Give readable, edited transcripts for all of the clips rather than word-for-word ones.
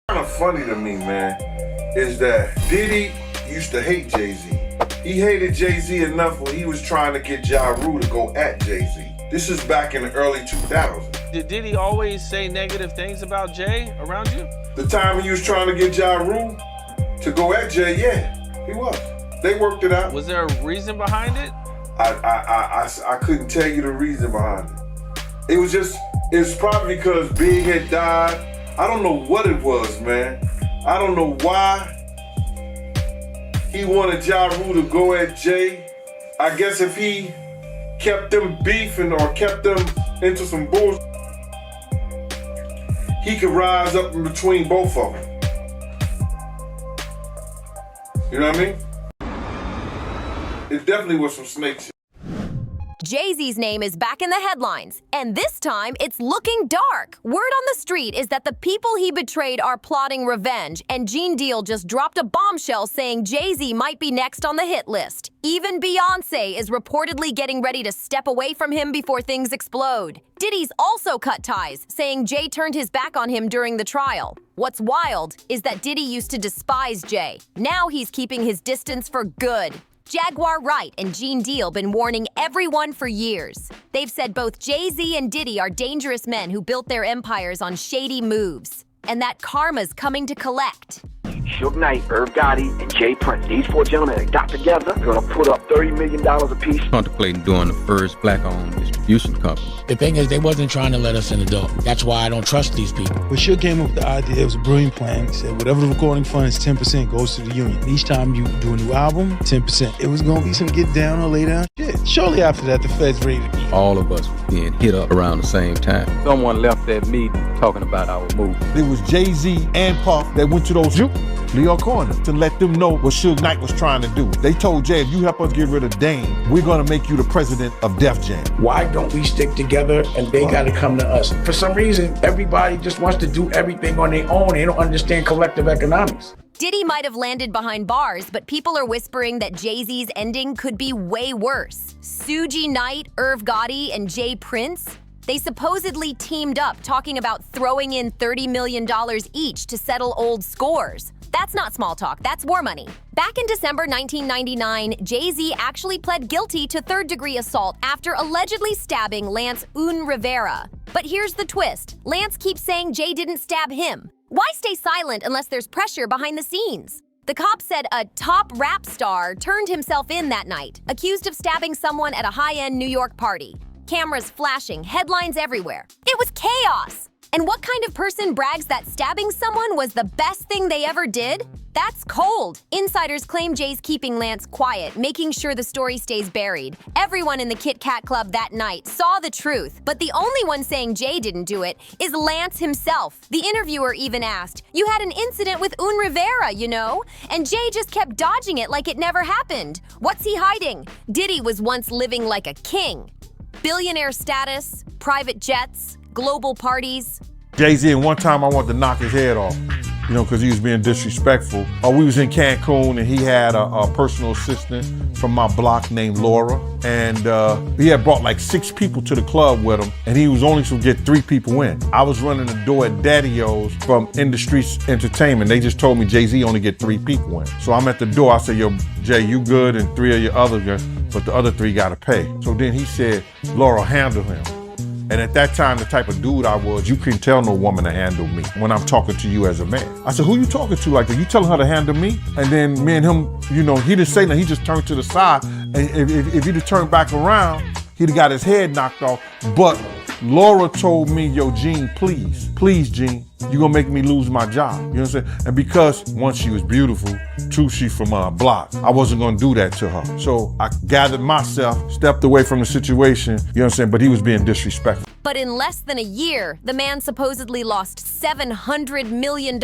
Kind of funny to me, man, is that Diddy used to hate Jay-Z. He hated Jay-Z enough when he was trying to get Ja Rule to go at Jay-Z. This is back in the early 2000s. Did Diddy always say negative things about Jay around you? The time he was trying to get Ja Rule to go at Jay, yeah, he was. They worked it out. Was there a reason behind it? I couldn't tell you the reason behind it. It's probably because Big had died. I don't know what it was, man. I don't know why he wanted Ja Rule to go at Jay. I guess if he kept them beefing or kept them into some bullshit, he could rise up in between both of them. You know what I mean? It definitely was some snake shit. Jay-Z's name is back in the headlines, and this time it's looking dark. Word on the street is that the people he betrayed are plotting revenge, and Gene Deal just dropped a bombshell saying Jay-Z might be next on the hit list. Even Beyonce is reportedly getting ready to step away from him before things explode. Diddy's also cut ties, saying Jay turned his back on him during the trial. What's wild is that Diddy used to despise Jay. Now he's keeping his distance for good. Jaguar Wright and Gene Deal been warning everyone for years. They've said both Jay-Z and Diddy are dangerous men who built their empires on shady moves, and that karma's coming to collect. Suge Knight, Irv Gotti, and Jay Prince. These four gentlemen got together. They're gonna put up $30 million apiece. Contemplating doing the first black-owned distribution company. The thing is, they wasn't trying to let us in the door. That's why I don't trust these people. When Suge came up with the idea, it was a brilliant plan. He said, whatever the recording fund is, 10% goes to the union. Each time you do a new album, 10%. It was gonna be some get down or lay down shit. Shortly after that, the feds ready to be. All of us were being hit up around the same time. Someone left that meeting talking about our movie. It was Jay-Z and Puff that went to those New York corners to let them know what Suge Knight was trying to do. They told Jay, if you help us get rid of Dame, we're gonna make you the president of Def Jam. Why don't we stick together and they gotta come to us? For some reason, everybody just wants to do everything on their own. They don't understand collective economics. Diddy might have landed behind bars, but people are whispering that Jay-Z's ending could be way worse. Suge Knight, Irv Gotti, and Jay Prince, they supposedly teamed up talking about throwing in $30 million each to settle old scores. That's not small talk, that's war money. Back in December 1999, Jay-Z actually pled guilty to third-degree assault after allegedly stabbing Lance Rivera. But here's the twist. Lance keeps saying Jay didn't stab him. Why stay silent unless there's pressure behind the scenes? The cop said a top rap star turned himself in that night, accused of stabbing someone at a high-end New York party. Cameras flashing, headlines everywhere. It was chaos! And what kind of person brags that stabbing someone was the best thing they ever did? That's cold. Insiders claim Jay's keeping Lance quiet, making sure the story stays buried. Everyone in the Kit Kat Club that night saw the truth, but the only one saying Jay didn't do it is Lance himself. The interviewer even asked, "You had an incident with Rivera, you know?" And Jay just kept dodging it like it never happened. What's he hiding? Diddy was once living like a king. Billionaire status, private jets, global parties. Jay-Z, and one time I wanted to knock his head off, you know, because he was being disrespectful. We was in Cancun and he had a personal assistant from my block named Laura. And he had brought like 6 people to the club with him and he was only supposed to get 3 people in. I was running the door at Daddy-O's from Industry Entertainment. They just told me Jay-Z only get 3 people in. So I'm at the door, I said, yo, Jay, you good? And 3 of your other guys, but the other 3 gotta pay. So then he said, Laura, handle him. And at that time, the type of dude I was, you couldn't tell no woman to handle me when I'm talking to you as a man. I said, who you talking to like that? You telling her to handle me? And then me and him, you know, he didn't say nothing, he just turned to the side. And if he'd have turned back around, he'd have got his head knocked off. But Laura told me, yo, Gene, please, Gene, you're gonna make me lose my job. You know what I'm saying? And because, one, she was beautiful, 2, she from a block, I wasn't gonna do that to her. So I gathered myself, stepped away from the situation, you know what I'm saying? But he was being disrespectful. But in less than a year, the man supposedly lost $700 million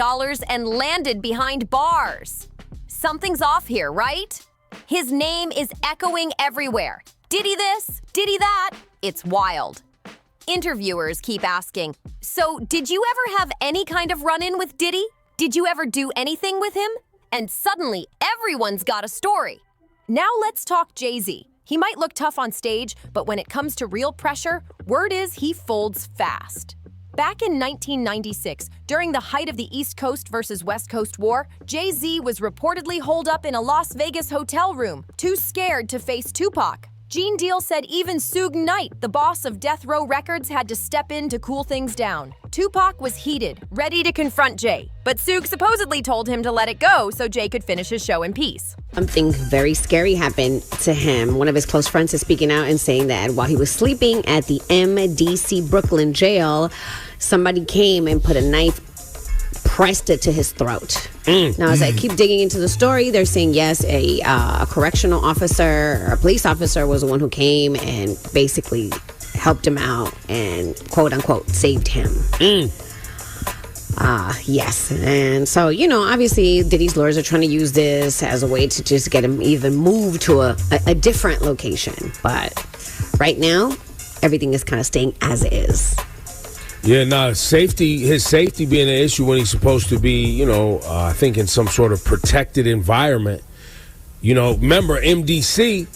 and landed behind bars. Something's off here, right? His name is echoing everywhere. Diddy this, Diddy that. It's wild. Interviewers keep asking, so did you ever have any kind of run-in with Diddy? Did you ever do anything with him? And suddenly, everyone's got a story. Now let's talk Jay-Z. He might look tough on stage, but when it comes to real pressure, word is he folds fast. Back in 1996, during the height of the East Coast versus West Coast war, Jay-Z was reportedly holed up in a Las Vegas hotel room, too scared to face Tupac. Gene Deal said even Suge Knight, the boss of Death Row Records, had to step in to cool things down. Tupac was heated, ready to confront Jay, but Suge supposedly told him to let it go so Jay could finish his show in peace. Something very scary happened to him. One of his close friends is speaking out and saying that while he was sleeping at the MDC Brooklyn jail, somebody came and put a knife, pressed it to his throat. Now, as I keep digging into the story, they're saying, yes, a correctional officer or a police officer was the one who came and basically helped him out and, quote unquote, saved him. Yes. And so, obviously Diddy's lawyers are trying to use this as a way to just get him even moved to a different location. But right now, everything is kind of staying as is. Yeah, his safety being an issue when he's supposed to be, I think in some sort of protected environment. Remember MDC?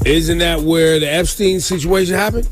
Isn't that where the Epstein situation happened?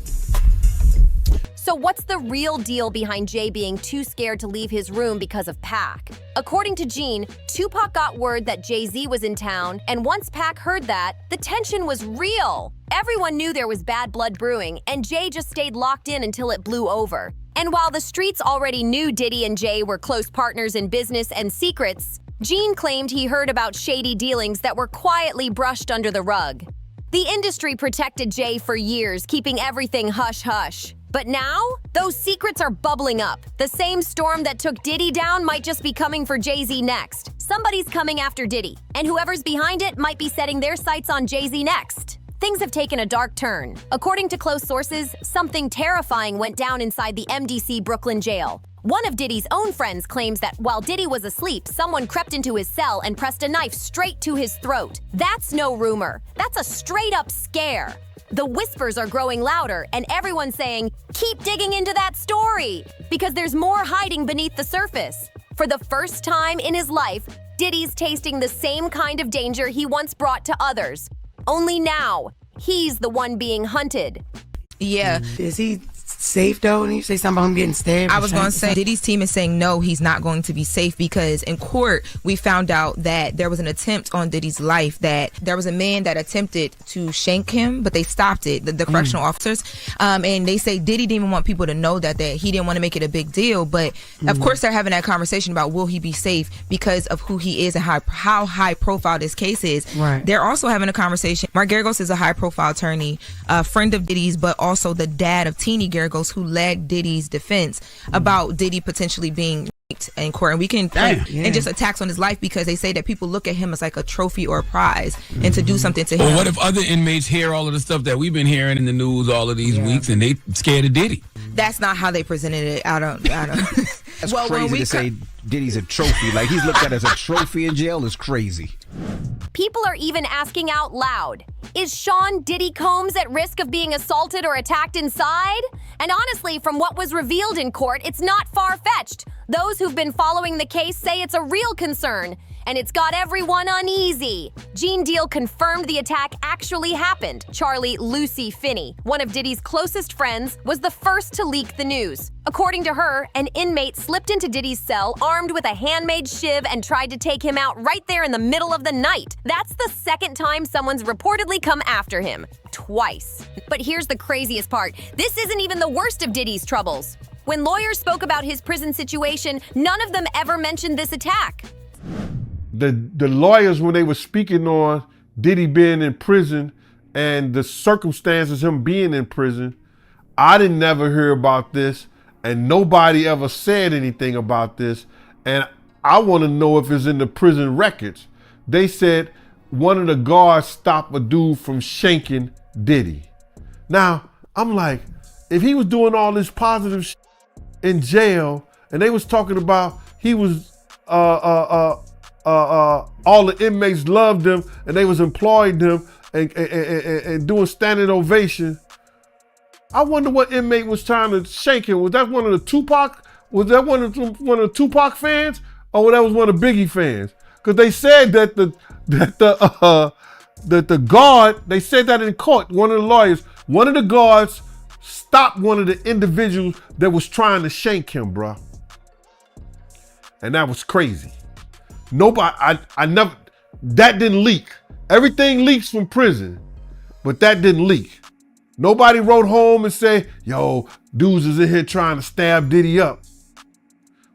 So what's the real deal behind Jay being too scared to leave his room because of Pac? According to Gene, Tupac got word that Jay-Z was in town, and once Pac heard that, the tension was real. Everyone knew there was bad blood brewing, and Jay just stayed locked in until it blew over. And while the streets already knew Diddy and Jay were close partners in business and secrets, Gene claimed he heard about shady dealings that were quietly brushed under the rug. The industry protected Jay for years, keeping everything hush-hush. But now, those secrets are bubbling up. The same storm that took Diddy down might just be coming for Jay-Z next. Somebody's coming after Diddy, and whoever's behind it might be setting their sights on Jay-Z next. Things have taken a dark turn. According to close sources, something terrifying went down inside the MDC Brooklyn jail. One of Diddy's own friends claims that while Diddy was asleep, someone crept into his cell and pressed a knife straight to his throat. That's no rumor. That's a straight-up scare. The whispers are growing louder, and everyone's saying, keep digging into that story, because there's more hiding beneath the surface. For the first time in his life, Diddy's tasting the same kind of danger he once brought to others. Only now, he's the one being hunted. Yeah. Is he safe though? And you say something about him getting stabbed? I was going to say, Diddy's team is saying no, he's not going to be safe, because in court, we found out that there was an attempt on Diddy's life, that there was a man that attempted to shank him, but they stopped it, the correctional officers. And they say Diddy didn't even want people to know that he didn't want to make it a big deal. But of course, they're having that conversation about will he be safe because of who he is and how high profile this case is. Right. They're also having a conversation. Mark Geragos is a high profile attorney, a friend of Diddy's, but also the dad of Teeny Geragos, who led Diddy's defense about Diddy potentially being raped in court. And we can and just attacks on his life, because they say that people look at him as like a trophy or a prize, and to do something to him. Well, what if other inmates hear all of the stuff that we've been hearing in the news all of these weeks, and they scared of Diddy? That's not how they presented it. I don't. That's crazy to say Diddy's a trophy. Like, he's looked at as a trophy in jail is crazy. People are even asking out loud, is Sean Diddy Combs at risk of being assaulted or attacked inside? And honestly, from what was revealed in court, it's not far-fetched. Those who've been following the case say it's a real concern, and it's got everyone uneasy. Gene Deal confirmed the attack actually happened. Charlie Lucy Finney, one of Diddy's closest friends, was the first to leak the news. According to her, an inmate slipped into Diddy's cell armed with a handmade shiv and tried to take him out right there in the middle of the night. That's the second time someone's reportedly come after him. Twice. But here's the craziest part. This isn't even the worst of Diddy's troubles. When lawyers spoke about his prison situation, none of them ever mentioned this attack. The lawyers, when they were speaking on Diddy being in prison and the circumstances of him being in prison, I didn't never hear about this, and nobody ever said anything about this. And I want to know if it's in the prison records. They said one of the guards stopped a dude from shanking Diddy. Now, I'm like, if he was doing all this positive shit in jail, and they was talking about he was all the inmates loved him, and they was employing him and doing standing ovation. I wonder what inmate was trying to shake him. Was that one of the Tupac? Was that one of the Tupac fans, or that was one of Biggie fans? Because they said that the guard. They said that in court. One of the lawyers, one of the guards stopped one of the individuals that was trying to shank him, bro. And that was crazy. Nobody, I never, that didn't leak. Everything leaks from prison, but that didn't leak. Nobody wrote home and said, yo, dudes is in here trying to stab Diddy up.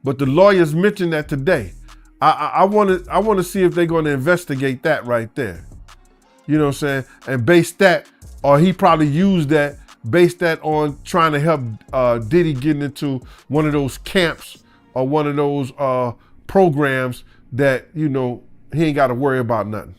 But the lawyers mentioned that today. I want to see if they're going to investigate that right there. You know what I'm saying? And base that, or he probably used that, base that on trying to help Diddy getting into one of those camps or one of those programs that, you know, he ain't got to worry about nothing.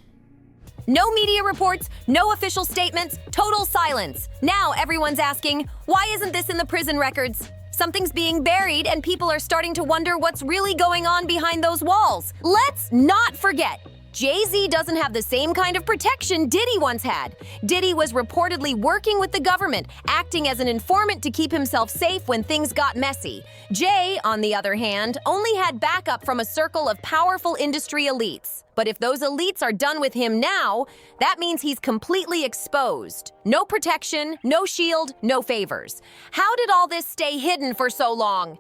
No media reports, no official statements, total silence. Now everyone's asking, why isn't this in the prison records? Something's being buried and people are starting to wonder what's really going on behind those walls. Let's not forget, Jay-Z doesn't have the same kind of protection Diddy once had. Diddy was reportedly working with the government, acting as an informant to keep himself safe when things got messy. Jay, on the other hand, only had backup from a circle of powerful industry elites. But if those elites are done with him now, that means he's completely exposed. No protection, no shield, no favors. How did all this stay hidden for so long?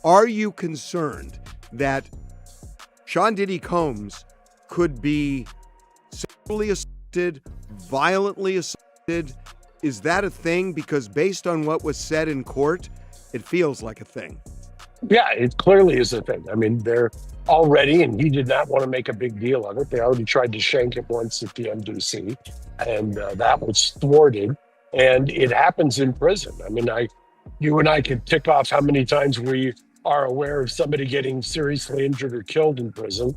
Are you concerned that Sean Diddy Combs could be sexually assaulted, violently assaulted? Is that a thing? Because based on what was said in court, it feels like a thing. Yeah, it clearly is a thing. I mean, they're already, and he did not want to make a big deal of it. They already tried to shank him once at the MDC, and that was thwarted. And it happens in prison. I mean, you and I could tick off how many times we are aware of somebody getting seriously injured or killed in prison.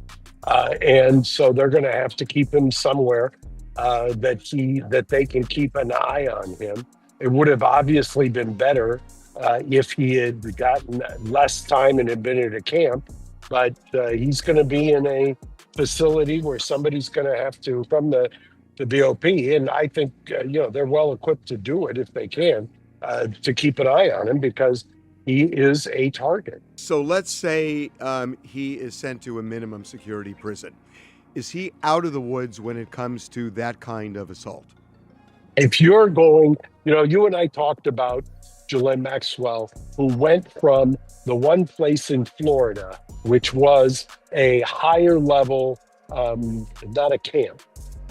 And so they're going to have to keep him somewhere that they can keep an eye on him. It would have obviously been better if he had gotten less time and had been at a camp, but he's going to be in a facility where somebody's going to have to, from the BOP, and I think they're well equipped to do it if they can, to keep an eye on him because he is a target. So let's say he is sent to a minimum security prison. Is he out of the woods when it comes to that kind of assault? If you're going, you and I talked about Ghislaine Maxwell, who went from the one place in Florida, which was a higher level, not a camp.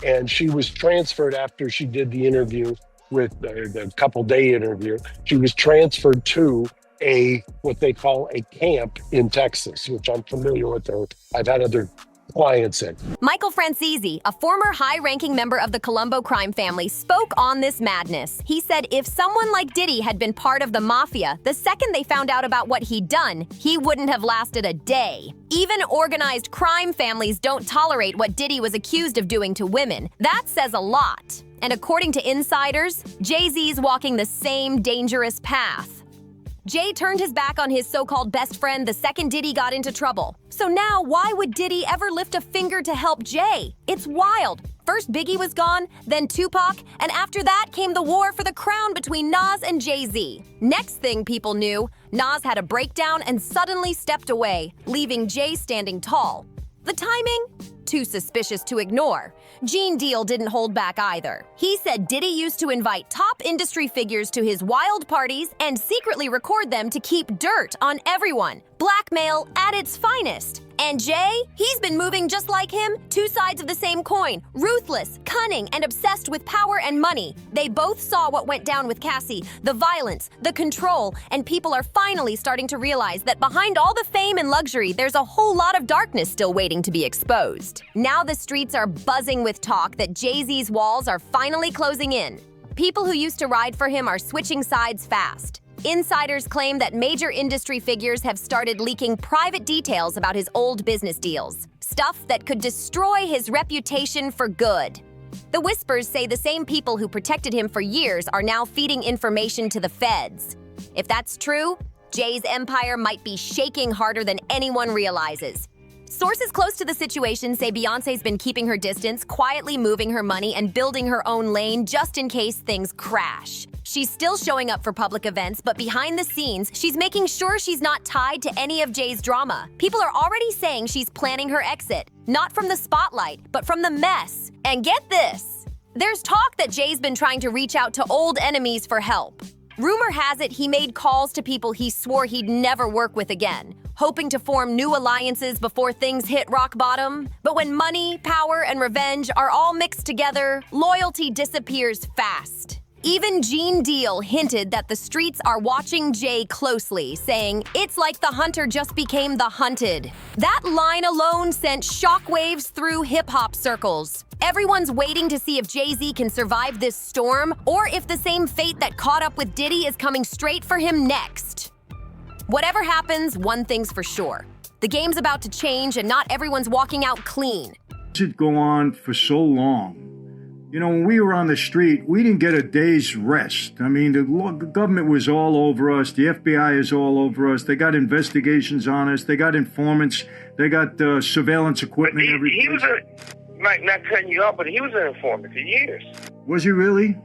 And she was transferred after she did the interview with the couple-day interview. She was transferred to what they call a camp in Texas, which I'm familiar with. I've had other clients in. Michael Francisi, a former high-ranking member of the Colombo crime family, spoke on this madness. He said if someone like Diddy had been part of the Mafia, the second they found out about what he'd done, he wouldn't have lasted a day. Even organized crime families don't tolerate what Diddy was accused of doing to women. That says a lot. And according to insiders, Jay-Z's walking the same dangerous path. Jay turned his back on his so-called best friend the second Diddy got into trouble. So now, why would Diddy ever lift a finger to help Jay? It's wild. First Biggie was gone, then Tupac, and after that came the war for the crown between Nas and Jay-Z. Next thing people knew, Nas had a breakdown and suddenly stepped away, leaving Jay standing tall. The timing? Too suspicious to ignore. Gene Deal didn't hold back either. He said Diddy used to invite top industry figures to his wild parties and secretly record them to keep dirt on everyone. Blackmail at its finest. And Jay? He's been moving just like him, two sides of the same coin. Ruthless, cunning, and obsessed with power and money. They both saw what went down with Cassie, the violence, the control, and people are finally starting to realize that behind all the fame and luxury, there's a whole lot of darkness still waiting to be exposed. Now the streets are buzzing with talk that Jay-Z's walls are finally closing in. People who used to ride for him are switching sides fast. Insiders claim that major industry figures have started leaking private details about his old business deals, stuff that could destroy his reputation for good. The whispers say the same people who protected him for years are now feeding information to the feds. If that's true, Jay's empire might be shaking harder than anyone realizes. Sources close to the situation say Beyoncé's been keeping her distance, quietly moving her money and building her own lane just in case things crash. She's still showing up for public events, but behind the scenes, she's making sure she's not tied to any of Jay's drama. People are already saying she's planning her exit, not from the spotlight, but from the mess. And get this, there's talk that Jay's been trying to reach out to old enemies for help. Rumor has it he made calls to people he swore he'd never work with again, hoping to form new alliances before things hit rock bottom. But when money, power, and revenge are all mixed together, loyalty disappears fast. Even Gene Deal hinted that the streets are watching Jay closely, saying, "It's like the hunter just became the hunted." That line alone sent shockwaves through hip-hop circles. Everyone's waiting to see if Jay-Z can survive this storm, or if the same fate that caught up with Diddy is coming straight for him next. Whatever happens, one thing's for sure. The game's about to change, and not everyone's walking out clean. It should go on for so long. You know, when we were on the street, we didn't get a day's rest. I mean, the government was all over us. The FBI is all over us. They got investigations on us. They got informants. They got surveillance equipment. He was not cutting you off, but he was an informant for years. Was he really?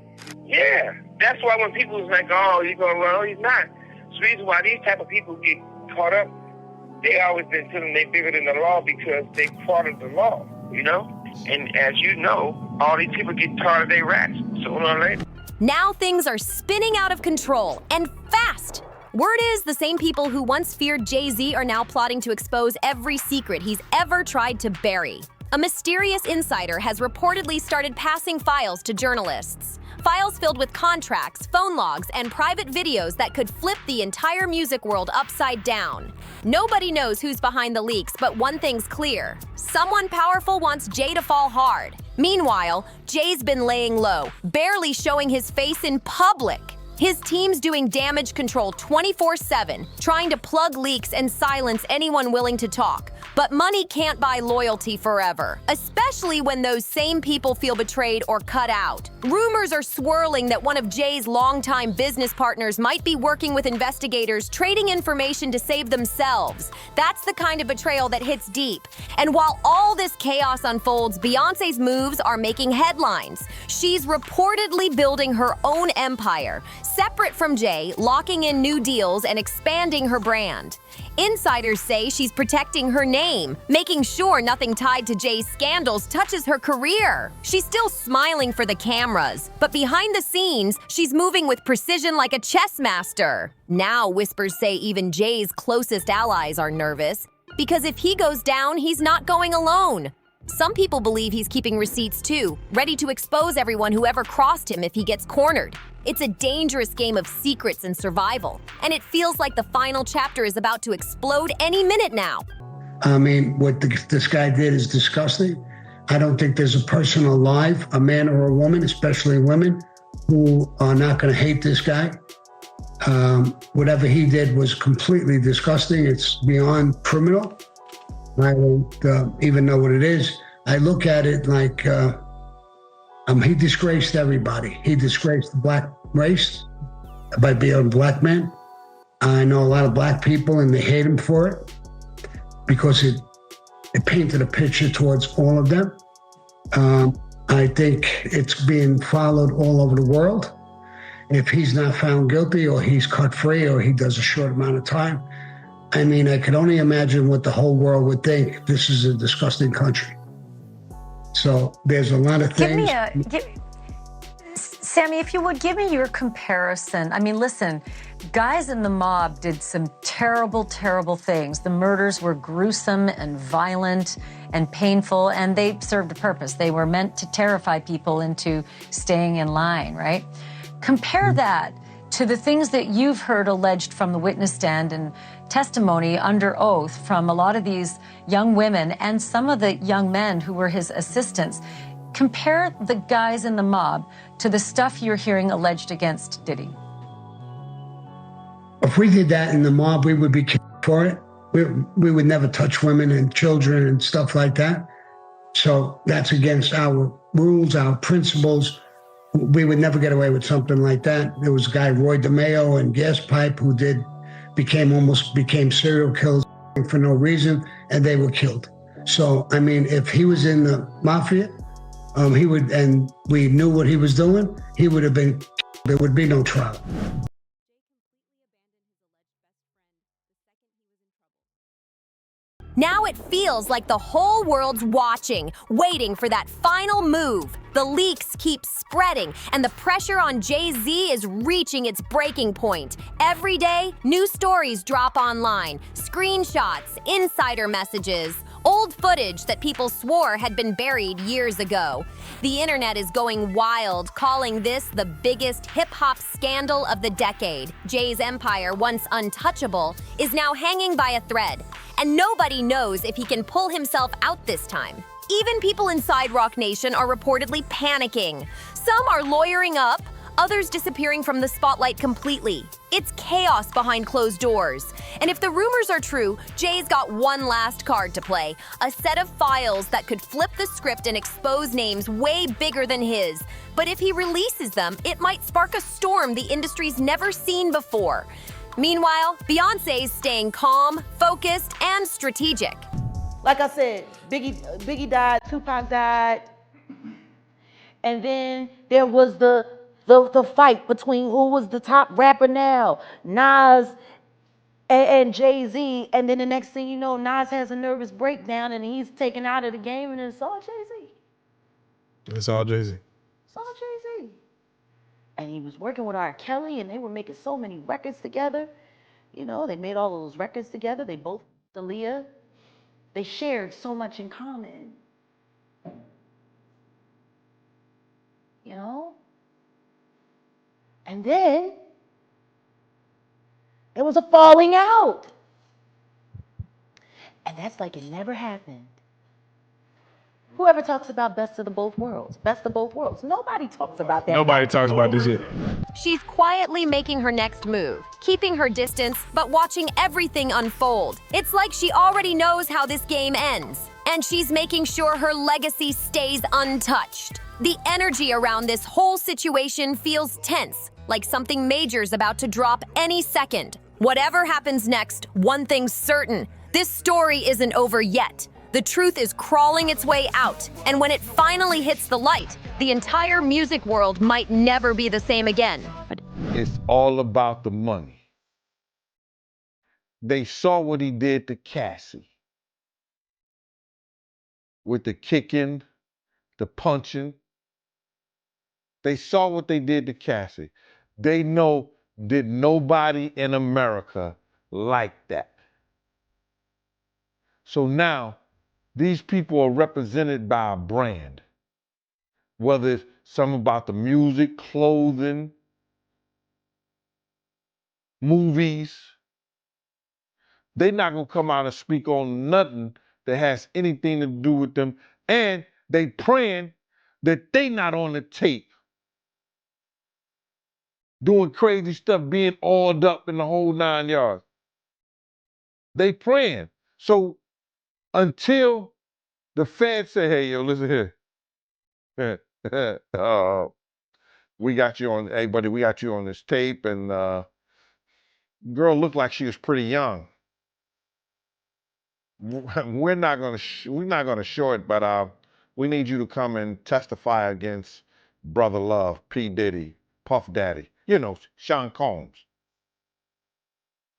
Yeah. That's why when people was like, "Oh, he's going to run," he's not. It's the reason why these type of people get caught up. They always been telling they bigger than the law because they part of the law, you know? And as you know, all these people get tired of their rats sooner or later. Now things are spinning out of control, and fast. Word is the same people who once feared Jay-Z are now plotting to expose every secret he's ever tried to bury. A mysterious insider has reportedly started passing files to journalists. Files filled with contracts, phone logs, and private videos that could flip the entire music world upside down. Nobody knows who's behind the leaks, but one thing's clear. Someone powerful wants Jay to fall hard. Meanwhile, Jay's been laying low, barely showing his face in public. His team's doing damage control 24/7, trying to plug leaks and silence anyone willing to talk. But money can't buy loyalty forever, especially when those same people feel betrayed or cut out. Rumors are swirling that one of Jay's longtime business partners might be working with investigators, trading information to save themselves. That's the kind of betrayal that hits deep. And while all this chaos unfolds, Beyoncé's moves are making headlines. She's reportedly building her own empire, separate from Jay, locking in new deals and expanding her brand. Insiders say she's protecting her name, making sure nothing tied to Jay's scandals touches her career. She's still smiling for the cameras, but behind the scenes, she's moving with precision like a chess master. Now, whispers say even Jay's closest allies are nervous, because if he goes down, he's not going alone. Some people believe he's keeping receipts too, ready to expose everyone who ever crossed him if he gets cornered. It's a dangerous game of secrets and survival, and it feels like the final chapter is about to explode any minute now. I mean, what this guy did is disgusting. I don't think there's a person alive, a man or a woman, especially women, who are not going to hate this guy. Whatever he did was completely disgusting. It's beyond criminal. I don't even know what it is. I look at it like he disgraced everybody. He disgraced the black race by being a black man. I know a lot of black people and they hate him for it because it painted a picture towards all of them. I think it's being followed all over the world. If he's not found guilty or he's cut free or he does a short amount of time, I mean, I could only imagine what the whole world would think. This is a disgusting country. So there's a lot of things. Sammy, if you would, give me your comparison. I mean, listen, guys in the mob did some terrible, terrible things. The murders were gruesome and violent and painful, and they served a purpose. They were meant to terrify people into staying in line, right? Compare that to the things that you've heard alleged from the witness stand and testimony under oath from a lot of these young women and some of the young men who were his assistants. Compare the guys in the mob to the stuff you're hearing alleged against Diddy. If we did that in the mob, we would be killed for it. We would never touch women and children and stuff like that. So that's against our rules, our principles. We would never get away with something like that. There was a guy, Roy DeMeo and Gas Pipe, who became serial killers for no reason, and they were killed. So, I mean, if he was in the Mafia, he would, and we knew what he was doing, he would have been, there would be no trial. Now it feels like the whole world's watching, waiting for that final move. The leaks keep spreading, and the pressure on Jay-Z is reaching its breaking point. Every day, new stories drop online. Screenshots, insider messages, old footage that people swore had been buried years ago. The internet is going wild, calling this the biggest hip-hop scandal of the decade. Jay's empire, once untouchable, is now hanging by a thread, and nobody knows if he can pull himself out this time. Even people inside Roc Nation are reportedly panicking. Some are lawyering up, others disappearing from the spotlight completely. It's chaos behind closed doors. And if the rumors are true, Jay's got one last card to play, a set of files that could flip the script and expose names way bigger than his. But if he releases them, it might spark a storm the industry's never seen before. Meanwhile, Beyoncé's staying calm, focused, and strategic. Like I said, Biggie died, Tupac died, and then there was the fight between who was the top rapper now, Nas and Jay-Z, and then the next thing you know, Nas has a nervous breakdown and he's taken out of the game, and it's all Jay-Z. It's all Jay-Z. It's all Jay-Z. And he was working with R. Kelly, and they were making so many records together. You know, they made all of those records together. They both, Aaliyah. They shared so much in common. You know? And then there was a falling out. And that's like it never happened. Whoever talks about best of the both worlds? Best of both worlds. Nobody talks about that. Nobody talks about this yet. She's quietly making her next move, keeping her distance, but watching everything unfold. It's like she already knows how this game ends, and she's making sure her legacy stays untouched. The energy around this whole situation feels tense, like something major's about to drop any second. Whatever happens next, one thing's certain: this story isn't over yet. The truth is crawling its way out, and when it finally hits the light, the entire music world might never be the same again. It's all about the money. They saw what he did to Cassie. With the kicking, the punching. They saw what they did to Cassie. They know that nobody in America liked that. So now, these people are represented by a brand. Whether it's something about the music, clothing, movies. They're not gonna come out and speak on nothing that has anything to do with them. And they praying that they not on the tape doing crazy stuff, being oiled up in the whole 9 yards. They praying. So until the feds say, hey, yo, listen here. We got you on, hey, buddy, we got you on this tape, and girl looked like she was pretty young. We're not gonna show it, but we need you to come and testify against Brother Love, P. Diddy, Puff Daddy, you know, Sean Combs.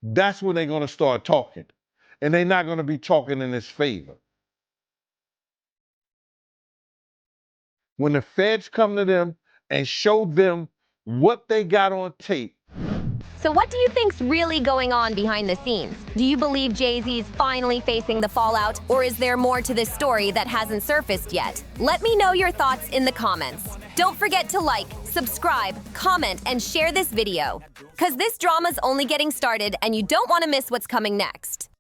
That's when they're gonna start talking, and they're not gonna be talking in his favor. When the feds come to them and show them what they got on tape. So what do you think's really going on behind the scenes? Do you believe Jay-Z's finally facing the fallout, or is there more to this story that hasn't surfaced yet? Let me know your thoughts in the comments. Don't forget to like, subscribe, comment, and share this video, because this drama's only getting started and you don't want to miss what's coming next.